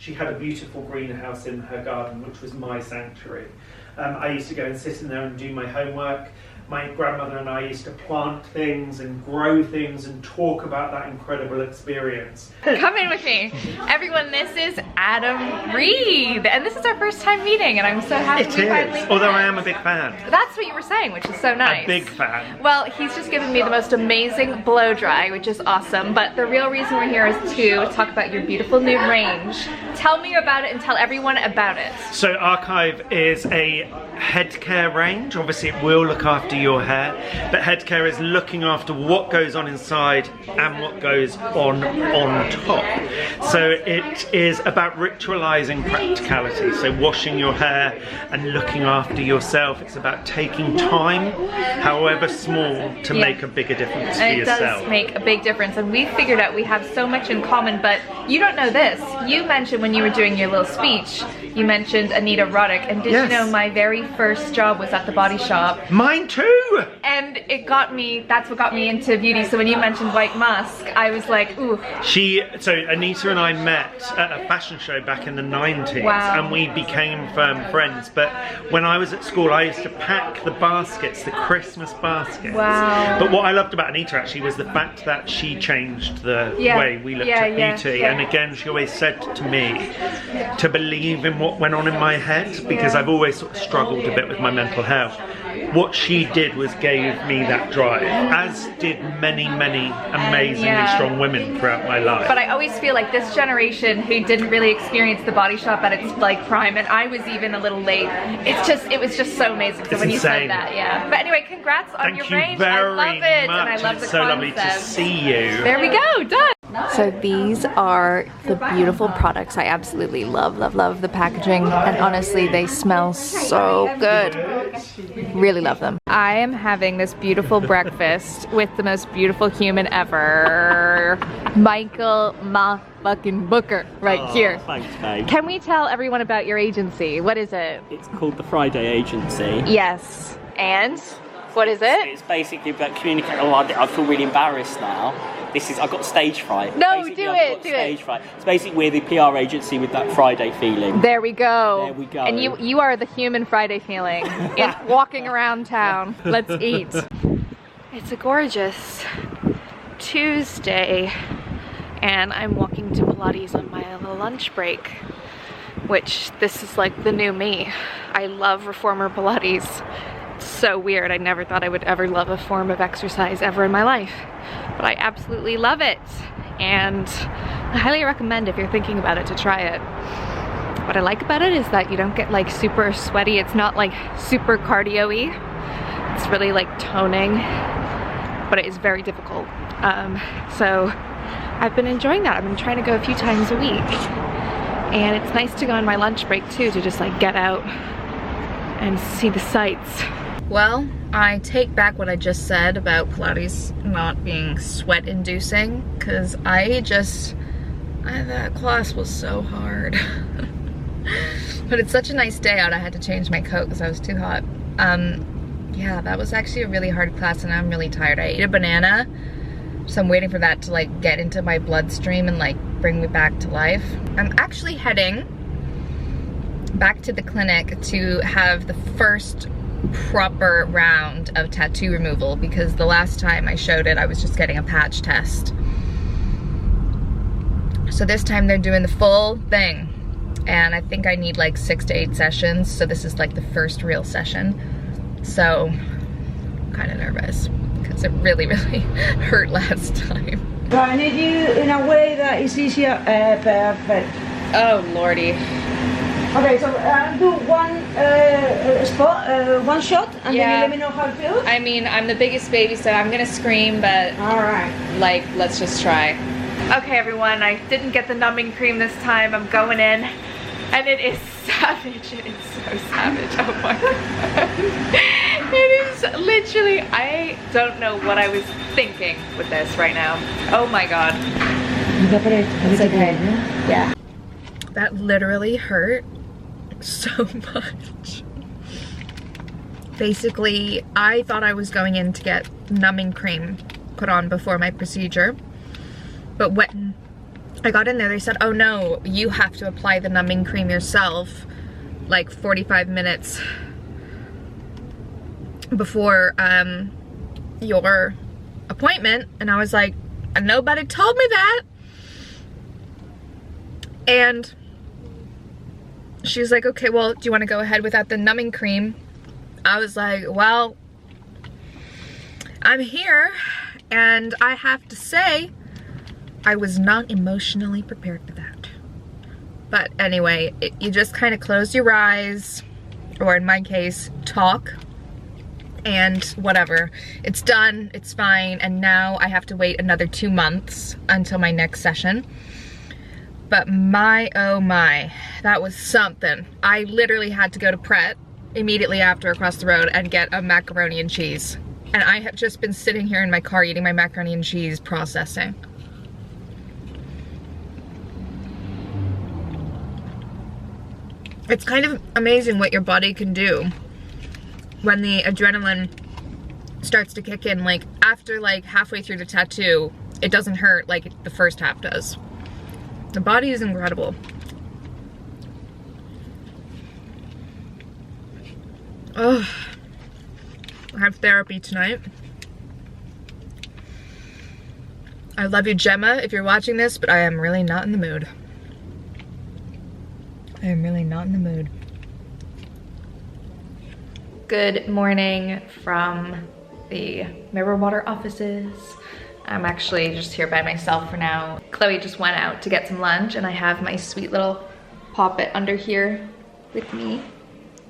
She had a beautiful greenhouse in her garden, which was my sanctuary. I used to go and sit in there and do my homework. My grandmother and I used to plant things and grow things and talk about that incredible experience. Come in with me. Everyone, this is Adam Reed. And this is our first time meeting, and I'm so happy we finally met. Although I am a big fan. That's what you were saying, which is so nice. A big fan. Well, he's just given me the most amazing blow dry, which is awesome. But the real reason we're here is to talk about your beautiful new range. Tell me about it and tell everyone about it. So Arkive is a headcare range. Obviously it will look after your hair, but headcare is looking after what goes on inside and what goes on top. So it is about ritualizing practicality, so washing your hair and looking after yourself. It's about taking time, however small, to make a bigger difference for yourself. It does make a big difference, and we figured out we have so much in common. But you don't know this. You mentioned when you were doing your little speech, you mentioned Anita Roddick, and did you know my very first job was at the Body Shop? Mine too! And it got me, that's what got me into beauty. So when you mentioned White Musk, I was like, ooh. So Anita and I met at a fashion show back in the 90s, and we became firm friends. But when I was at school, I used to pack the baskets, the Christmas baskets. Wow. But what I loved about Anita actually was the fact that she changed the way we looked at beauty. And again, she always said to me to believe in what went on in my head, because I've always sort of struggled a bit with my mental health. What she did was gave me that drive, as did many, many amazingly strong women throughout my life. But I always feel like this generation who didn't really experience the Body Shop at its like prime, and I was even a little late. It was just so amazing. So when you said that, But anyway, congrats on your range. I love it, and I love the concept. It's so lovely to see you. There we go, done. So these are the beautiful products. I absolutely love the packaging, and honestly they smell so good. Really love them. I am having this beautiful breakfast with the most beautiful human ever, Michael fucking Booker right here. Thanks, babe. Can we tell everyone about your agency? What is it? It's called the Friday Agency. Yes. And what is it? It's basically about communicating. Oh, I feel really embarrassed now. I've got stage fright. No, basically, do I've got it. Stage fright. It's basically we're the PR agency with that Friday feeling. There we go. There we go. And you are the human Friday feeling. It's walking around town. Let's eat. It's a gorgeous Tuesday, and I'm walking to Pilates on my lunch break, which this is like the new me. I love reformer Pilates. It's so weird. I never thought I would ever love a form of exercise ever in my life, but I absolutely love it, and I highly recommend if you're thinking about it to try it. What I like about it is that you don't get like super sweaty. It's not like super cardio-y. It's really like toning, but it is very difficult. So I've been enjoying that. I've been trying to go a few times a week, and it's nice to go on my lunch break too, to just like get out and see the sights. Well, I take back what I just said about Pilates not being sweat inducing, because that class was so hard. But it's such a nice day out. I had to change my coat because I was too hot. Yeah, that was actually a really hard class, and I'm really tired. I ate a banana, so I'm waiting for that to like get into my bloodstream and like bring me back to life. I'm actually heading back to the clinic to have the first proper round of tattoo removal, because the last time I showed it I was just getting a patch test. So this time they're doing the full thing, and I think I need like 6 to 8 sessions, so this is like the first real session. So I'm kind of nervous because it really hurt last time. I need you in a way that is easier. Perfect. Oh lordy. Okay, so do one spot, one shot, and then you let me know how it feels? I mean, I'm the biggest baby, so I'm gonna scream, but alright, like, let's just try. Okay everyone, I didn't get the numbing cream this time. I'm going in, and it is savage. It is so savage. Oh my god. It is literally, I don't know what I was thinking with this right now. Oh my god. It's okay. Yeah. That literally hurt so much. Basically, I thought I was going in to get numbing cream put on before my procedure, but when I got in there, they said, oh no, you have to apply the numbing cream yourself like 45 minutes before your appointment. And I was like, nobody told me that. And she's like, okay, well, do you want to go ahead without the numbing cream? I was like, well, I'm here, and I have to say, I was not emotionally prepared for that. But anyway, you just kind of close your eyes, or in my case, talk, and whatever. It's done, it's fine, and now I have to wait another 2 months until my next session. But my, oh my, that was something. I literally had to go to Pret immediately after across the road and get a macaroni and cheese. And I have just been sitting here in my car eating my macaroni and cheese, processing. It's kind of amazing what your body can do when the adrenaline starts to kick in. Like after like halfway through the tattoo, it doesn't hurt like the first half does. The body is incredible. Oh, I have therapy tonight. I love you, Gemma, if you're watching this, but I am really not in the mood. I am really not in the mood. Good morning from the Mirror Water offices. I'm actually just here by myself for now. Chloe just went out to get some lunch, and I have my sweet little poppet under here with me.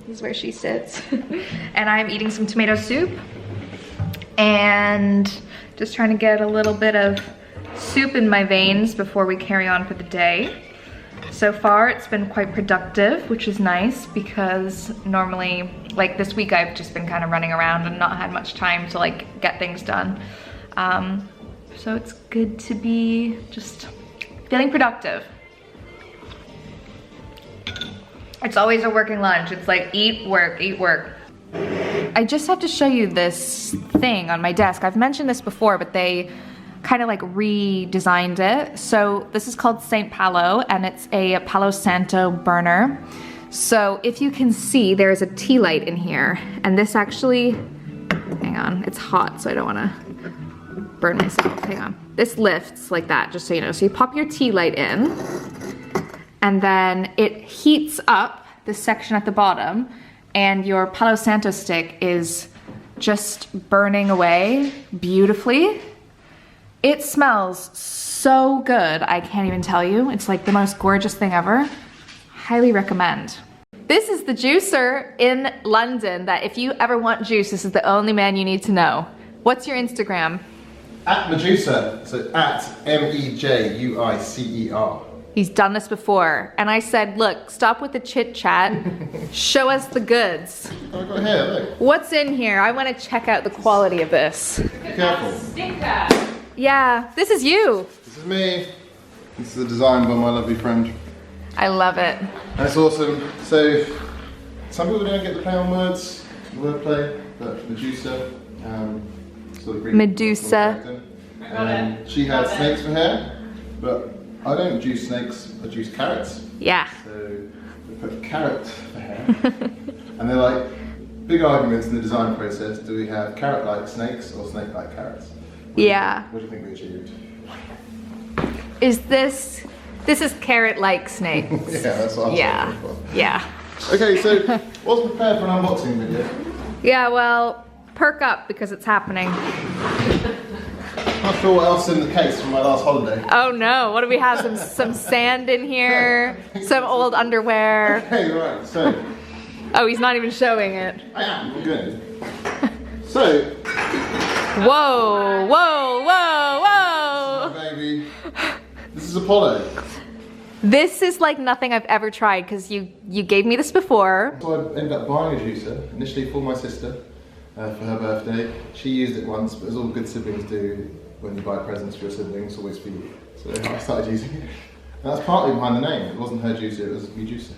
This is where she sits. And I'm eating some tomato soup and just trying to get a little bit of soup in my veins before we carry on for the day. So far, it's been quite productive, which is nice because normally, like this week, I've just been kind of running around and not had much time to like get things done. So it's good to be just feeling productive. It's always a working lunch. It's like eat, work, eat, work. I just have to show you this thing on my desk. I've mentioned this before, but they kind of like redesigned it. So this is called St. Palo, and it's a Palo Santo burner. So if you can see, there's a tea light in here, and this actually, hang on, it's hot, so I don't wanna burn myself, hang on. This lifts like that, just so you know. So you pop your tea light in, and then it heats up this section at the bottom, and your Palo Santo stick is just burning away beautifully. It smells so good, I can't even tell you. It's like the most gorgeous thing ever. Highly recommend. This is the juicer in London that if you ever want juice, this is the only man you need to know. What's your Instagram? At Mejuicer, so at M-E-J-U-I-C-E-R. He's done this before, and I said, look, stop with the chit chat, show us the goods. I've got here, look. What's in here? I want to check out the quality of this. Be careful. Yeah, this is you. This is me. This is a design by my lovely friend. I love it. And it's awesome. So, some people don't get the play on words, wordplay, but Mejuicer, sort of Greek. Medusa. She has snakes for hair, but I don't juice snakes, I juice carrots. Yeah. So we put carrot for hair. And they're like big arguments in the design process. Do we have carrot-like snakes or snake-like carrots? Yeah. What do you think we achieved? This is carrot-like snakes. Yeah, that's what I was looking for. Yeah. Okay, so wasn't prepared for an unboxing video. Yeah, well, perk up because it's happening. Not sure what else is in the case from my last holiday. Oh no, what do we have? Some sand in here, some old underwear. Okay, right, so. Oh, he's not even showing it. I am, I'm good. So. Whoa, whoa, whoa, whoa. Oh, baby. This is Apollo. This is like nothing I've ever tried because you gave me this before. So I ended up buying a juicer, initially for my sister, for her birthday. She used it once, but as all good siblings do, when you buy presents for your siblings, always for you. So I started using it. And that's partly behind the name. It wasn't her juicer, it was Mejuicer.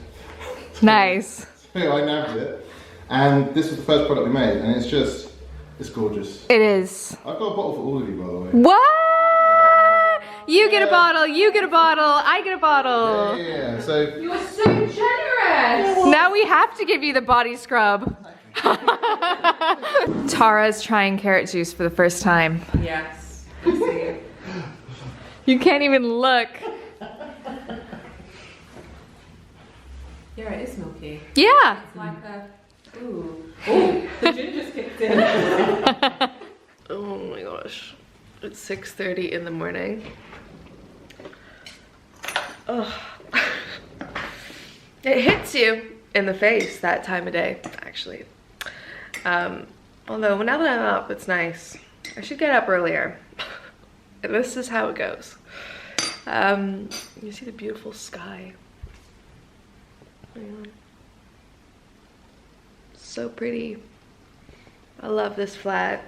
Nice. So I nabbed it. And this was the first product we made, and it's gorgeous. It is. I've got a bottle for all of you, by the way. What? You get a bottle, you get a bottle, I get a bottle. Yeah, so... You're so generous. Now we have to give you the body scrub. Tara's trying carrot juice for the first time. Yes. Let's see. You can't even look. Yeah, it is milky. Yeah. It's like a... Ooh. Ooh, the gin just kicked in. Oh my gosh. It's 6:30 in the morning. Ugh. It hits you in the face that time of day, actually. Although now that I'm up, it's nice. I should get up earlier. This is how it goes. You see the beautiful sky. So pretty. I love this flat,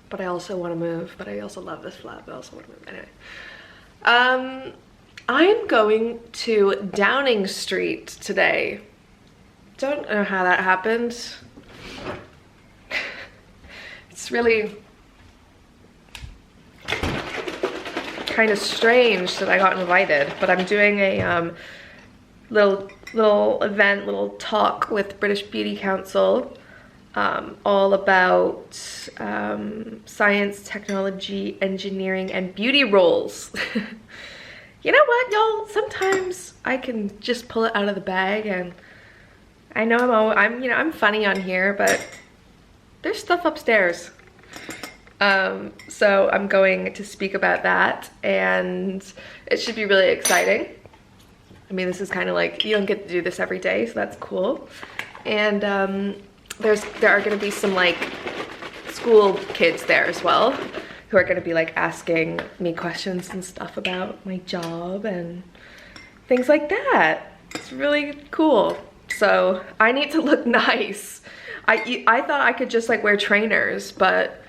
but I also want to move. But I also love this flat, but I also want to move. Anyway. I'm going to Downing Street today. Don't know how that happened. It's really kind of strange that I got invited, but I'm doing a little event, little talk with British Beauty Council, all about science, technology, engineering, and beauty roles. You know what, y'all? Sometimes I can just pull it out of the bag, and I know I'm funny on here, but there's stuff upstairs. So I'm going to speak about that, and it should be really exciting. I mean, this is kind of like, you don't get to do this every day, so that's cool. And there are going to be some like school kids there as well, who are going to be like asking me questions and stuff about my job and things like that. It's really cool. So I need to look nice. I thought I could just like wear trainers, but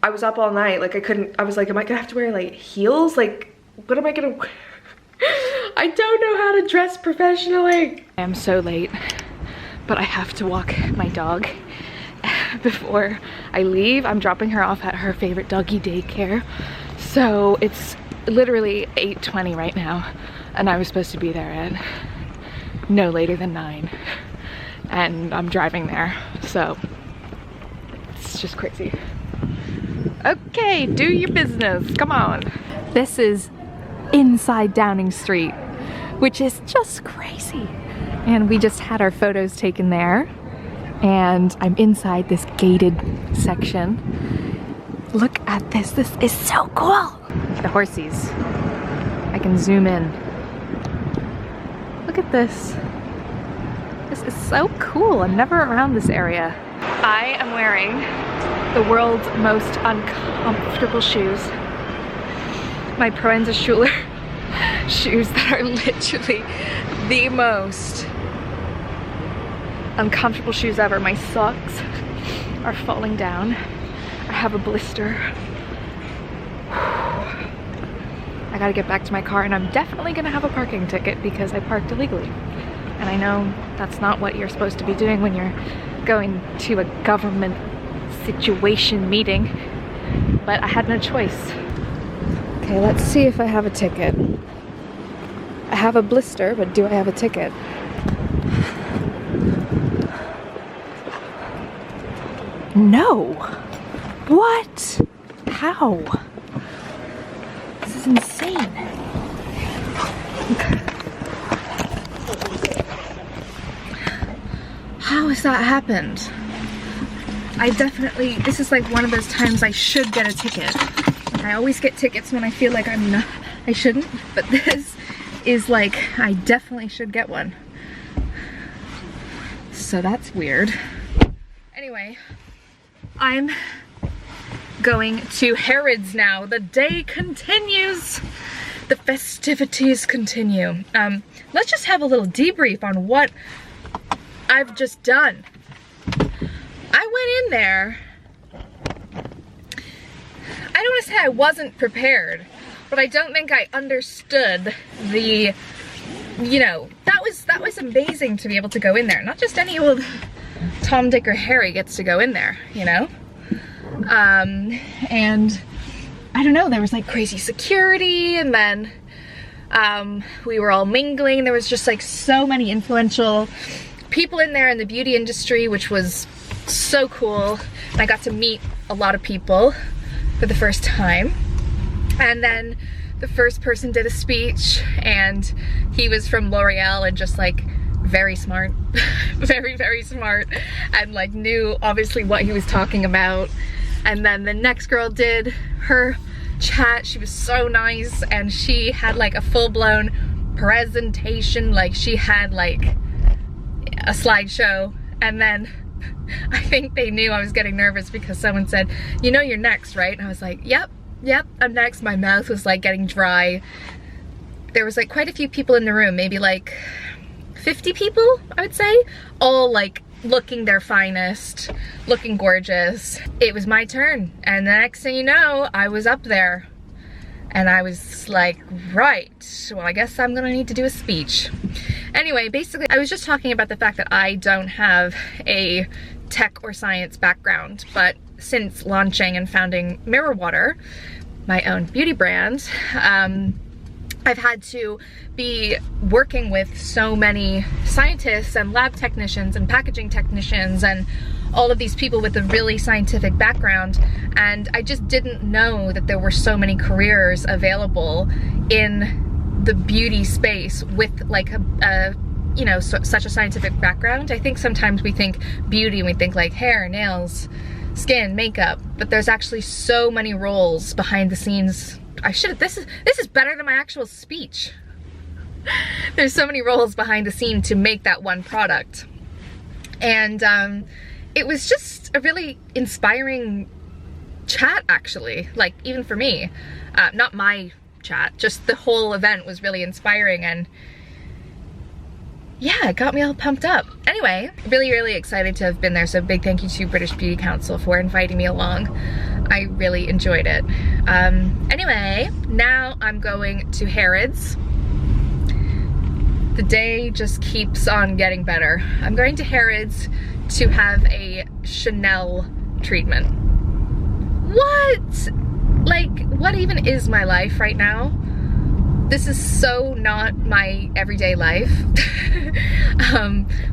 I was up all night. Like I was like, am I gonna have to wear like heels? Like, what am I gonna wear? I don't know how to dress professionally. I am so late, but I have to walk my dog before I leave. I'm dropping her off at her favorite doggy daycare. So it's literally 8:20 right now, and I was supposed to be there at no later than 9. And I'm driving there, so it's just crazy. Okay, do your business, come on. This is inside Downing Street, which is just crazy. And we just had our photos taken there, and I'm inside this gated section. Look at this, this is so cool. The horsies, I can zoom in. Look at this. This is so cool. I'm never around this area. I am wearing the world's most uncomfortable shoes. My Proenza Schuler shoes that are literally the most uncomfortable shoes ever. My socks are falling down. I have a blister. I gotta get back to my car, and I'm definitely gonna have a parking ticket because I parked illegally. And I know that's not what you're supposed to be doing when you're going to a government situation meeting, but I had no choice. Okay, let's see if I have a ticket. I have a blister, but do I have a ticket? No. What? How? This is insane. How has that happened? This is like one of those times I should get a ticket. Like, I always get tickets when I feel like I shouldn't, but this is like, I definitely should get one. So that's weird. Anyway, I'm going to Harrods now. The day continues. The festivities continue. Let's just have a little debrief on what I've just done. I went in there. I don't want to say I wasn't prepared, but I don't think I understood the, you know, that was amazing to be able to go in there. Not just any old Tom, Dick, or Harry gets to go in there, you know? And I don't know, there was like crazy security, and then we were all mingling. There was just like so many influential people in there in the beauty industry, which was so cool. And I got to meet a lot of people for the first time. And then the first person did a speech, and he was from L'Oreal and just like very smart, very smart, and like knew obviously what he was talking about. And then the next girl did her chat. She was so nice, and she had like a full-blown presentation. Like she had like a slideshow. And then I think they knew I was getting nervous because someone said, you know, you're next, right? And I was like, yep, I'm next. My mouth was like getting dry. There was like quite a few people in the room, maybe like 50 people, I would say, all like looking their finest, looking gorgeous. It was my turn, and the next thing you know, I was up there, and I was like, right, well, I guess I'm gonna need to do a speech. Anyway, basically, I was just talking about the fact that I don't have a tech or science background, but since launching and founding Mirror Water, my own beauty brand, I've had to be working with so many scientists and lab technicians and packaging technicians and all of these people with a really scientific background, and I just didn't know that there were so many careers available in the beauty space with like a you know, such a scientific background. I think sometimes we think beauty and we think like hair, nails, skin, makeup, but there's actually so many roles behind the scenes. This is better than my actual speech. There's so many roles behind the scene to make that one product. And it was just a really inspiring chat, actually, like even for me. Not my chat, just the whole event was really inspiring, and yeah, it got me all pumped up. Anyway, really excited to have been there, so big thank you to British Beauty Council for inviting me along. I really enjoyed it. Anyway, now I'm going to Harrods. The day just keeps on getting better. I'm going to Harrods to have a Chanel treatment. What? Like, what even is my life right now? This is so not my everyday life.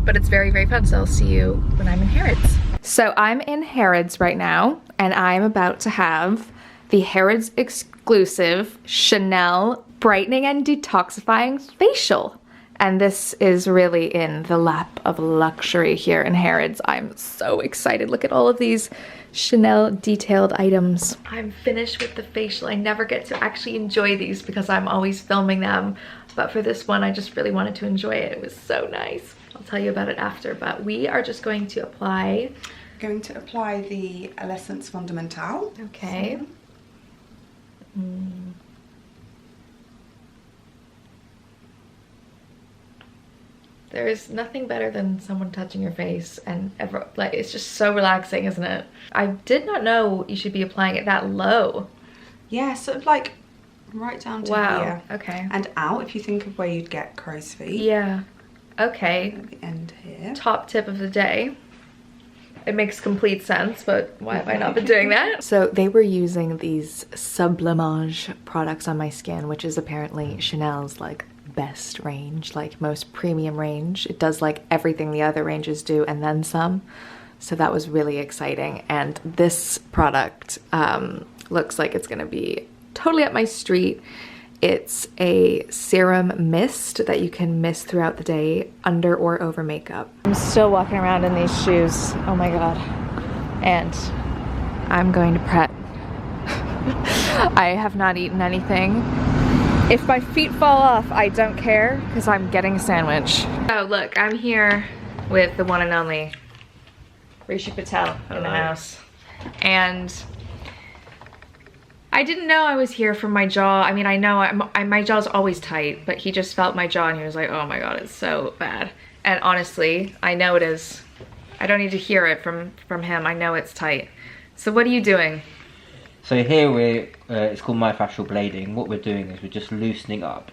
But it's very fun, so I'll see you when I'm in Harrods. So I'm in Harrods right now, and I'm about to have the Harrods exclusive Chanel Brightening and Detoxifying Facial. And this is really in the lap of luxury here in Harrods. I'm so excited. Look at all of these Chanel detailed items. I'm finished with the facial. I never get to actually enjoy these because I'm always filming them. But for this one, I just really wanted to enjoy it. It was so nice. I'll tell you about it after, but we are just going to apply. Going to apply the L'Essence Fondamentale. Okay. There is nothing better than someone touching your face, and like, it's just so relaxing, isn't it? I did not know you should be applying it that low. Yeah, sort of like right down to here. Okay. And out, if you think of where you'd get crow's feet. Yeah. Okay. At the end here. Top tip of the day. It makes complete sense, but why have I not been doing that? So they were using these Sublimage products on my skin, which is apparently Chanel's like best range, like most premium range. It does like everything the other ranges do and then some. So that was really exciting. And this product looks like it's gonna be totally up my street. It's a serum mist that you can mist throughout the day under or over makeup. I'm still walking around in these shoes, oh my god. And I'm going to prep. I have not eaten anything. If my feet fall off, I don't care because I'm getting a sandwich. Oh look, I'm here with the one and only Rishi Patel in the house. And I didn't know I was here from my jaw. I mean, I know my jaw's always tight, but he just felt my jaw and he was like, oh my god, it's so bad. And honestly, I know it is. I don't need to hear it from him. I know it's tight. So what are you doing? So here it's called myofascial blading. What we're doing is we're just loosening up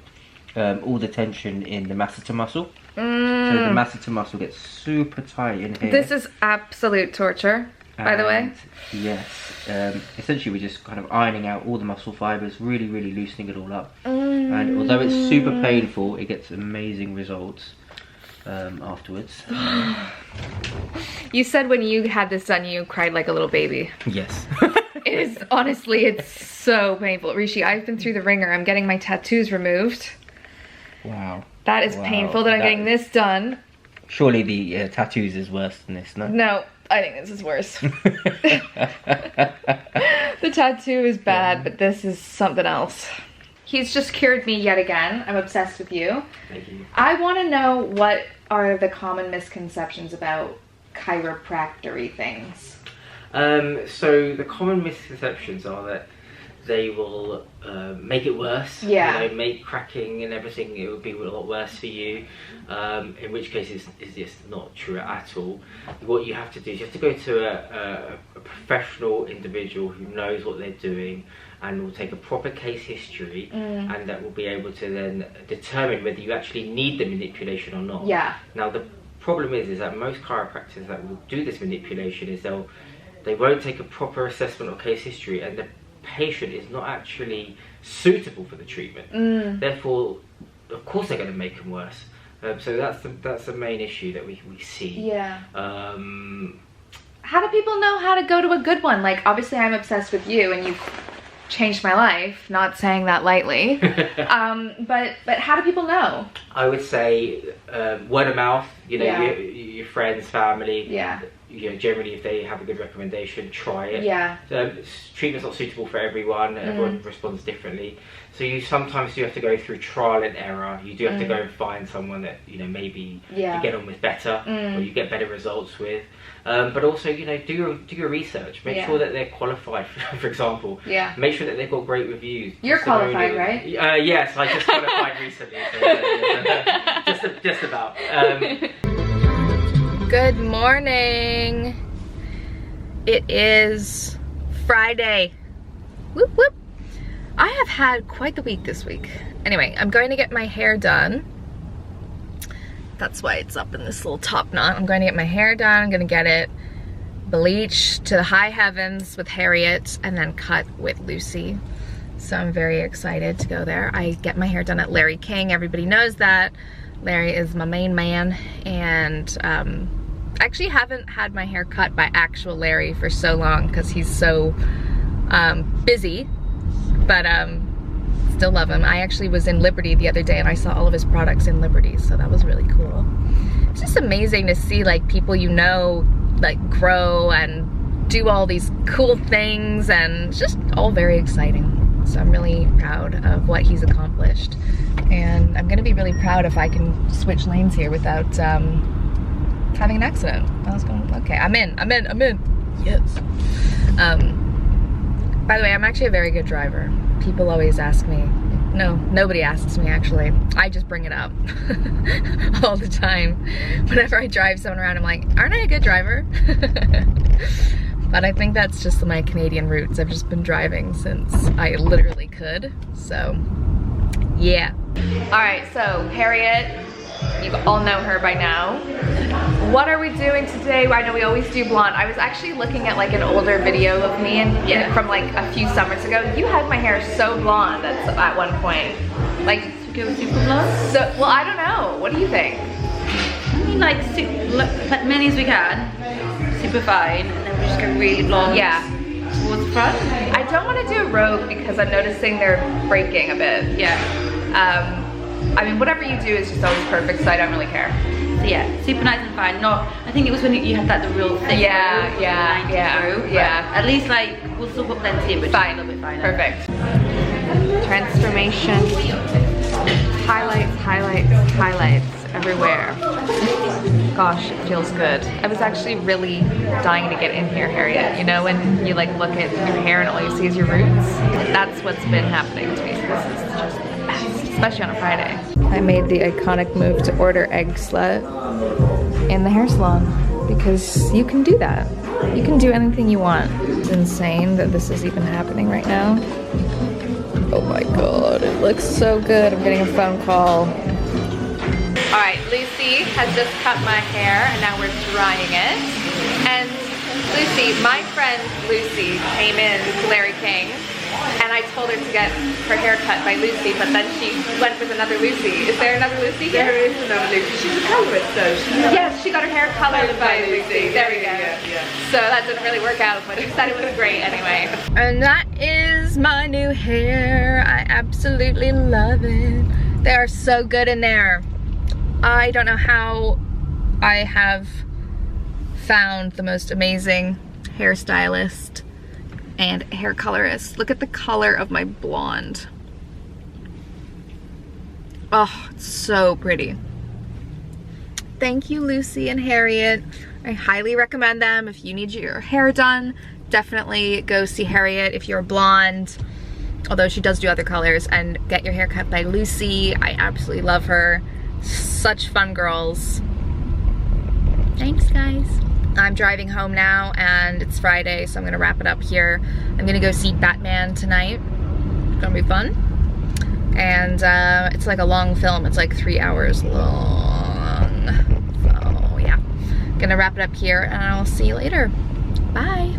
all the tension in the masseter muscle. So the masseter muscle gets super tight in here. This is absolute torture. by the way? Yes. Essentially, we're just kind of ironing out all the muscle fibres, really, really loosening it all up. And although it's super painful, it gets amazing results afterwards. You said when you had this done, you cried like a little baby. Yes. It is, honestly, it's so painful. Rishi, I've been through the ringer. I'm getting my tattoos removed. Wow. That is painful that I'm getting this done. Surely the tattoos is worse than this, no? No, I think this is worse. The tattoo is bad, but this is something else. He's just cured me yet again. I'm obsessed with you. Thank you. I want to know what are the common misconceptions about chiropractic things. So the common misconceptions are that they will make it worse. Yeah. You know, make cracking and everything, it would be a lot worse for you. In which case it's just not true at all. What you have to do is you have to go to a professional individual who knows what they're doing and will take a proper case history, and that will be able to then determine whether you actually need the manipulation or not. Yeah. Now the problem is that most chiropractors that will do this manipulation is they won't take a proper assessment or case history, and the patient is not actually suitable for the treatment. Therefore, of course they're going to make them worse. So that's the main issue that we see. Yeah. How do people know how to go to a good one? Like, obviously I'm obsessed with you and you've changed my life, not saying that lightly. But how do people know? I would say word of mouth, you know, Yeah. your friends, family. Yeah. You know, generally if they have a good recommendation, try it. Yeah. Treatment's not suitable for everyone. Everyone responds differently. So you sometimes do have to go through trial and error. You do have to go and find someone that, you know, maybe you get on with better, or you get better results with. But also, you know, do your research. Make sure that they're qualified, for example. Yeah. Make sure that they've got great reviews. You're qualified, right? Yes, I just qualified recently. So, just about. Good morning. It is Friday. Whoop whoop. I have had quite the week this week. Anyway, I'm going to get my hair done. That's why it's up in this little top knot. I'm going to get my hair done. I'm going to get it bleached to the high heavens with Harriet and then cut with Lucy. So I'm very excited to go there. I get my hair done at Larry King. Everybody knows that. Larry is my main man, and I actually haven't had my hair cut by actual Larry for so long because he's so busy, but still love him. I actually was in Liberty the other day and I saw all of his products in Liberty, so that was really cool. It's just amazing to see like people you know like grow and do all these cool things, and it's just all very exciting. So I'm really proud of what he's accomplished, and I'm gonna be really proud if I can switch lanes here without having an accident. I was going, okay, I'm in. Yes. By the way, I'm actually a very good driver. People always ask me. No, nobody asks me actually. I just bring it up all the time. Whenever I drive someone around, I'm like, aren't I a good driver? But I think that's just my Canadian roots. I've just been driving since I literally could. So, yeah. All right, so Harriet, you all know her by now. What are we doing today? I know we always do blonde. I was actually looking at like an older video of me and from like a few summers ago. You had my hair so blonde at one point. Like, To go super blonde? so, well, I don't know. What do you think? I mean, like many as we can. Super fine, and then we just go really blonde. Yeah. Towards the front. I don't want to do a rogue because I'm noticing they're breaking a bit. Yeah. I mean, whatever you do is just always perfect, so I don't really care. So yeah, super nice and fine. Not. I think it was when you had like the real thick. Yeah, robe, yeah, like, yeah, robe, but yeah. At least like we'll still put plenty in, but Fine. just a little bit finer. Perfect. Transformation. Highlights, highlights, highlights everywhere. Gosh, it feels good. I was actually really dying to get in here, Harriet. You know, when you like look at your hair and all you see is your roots? That's what's been happening to me. So this is just the best, especially on a Friday. I made the iconic move to order egg slut in the hair salon because you can do that. You can do anything you want. It's insane that this is even happening right now. Oh my god, it looks so good. I'm getting a phone call. Alright, Lucy has just cut my hair and now we're drying it. And Lucy, my friend Lucy came in to Larry King, and I told her to get her hair cut by Lucy, but then she went with another Lucy. Is there another Lucy here? There is another Lucy. She's a colorist though. Yes, she got her hair colored by Lucy. There we go. Yeah. So that didn't really work out, but she said it was great anyway. And that is my new hair. I absolutely love it. They are so good in there. I don't know how I have found the most amazing hairstylist and hair colorist. Look at the color of my blonde. Oh, it's so pretty. Thank you, Lucy and Harriet. I highly recommend them if you need your hair done. Definitely go see Harriet if you're blonde, although she does do other colors, and get your hair cut by Lucy. I absolutely love her. Such fun girls. Thanks, guys. I'm driving home now, and it's Friday, so I'm gonna wrap it up here. I'm gonna go see Batman tonight. It's gonna be fun. And it's like a long film. It's like 3 hours long. So yeah, gonna wrap it up here, and I'll see you later. Bye.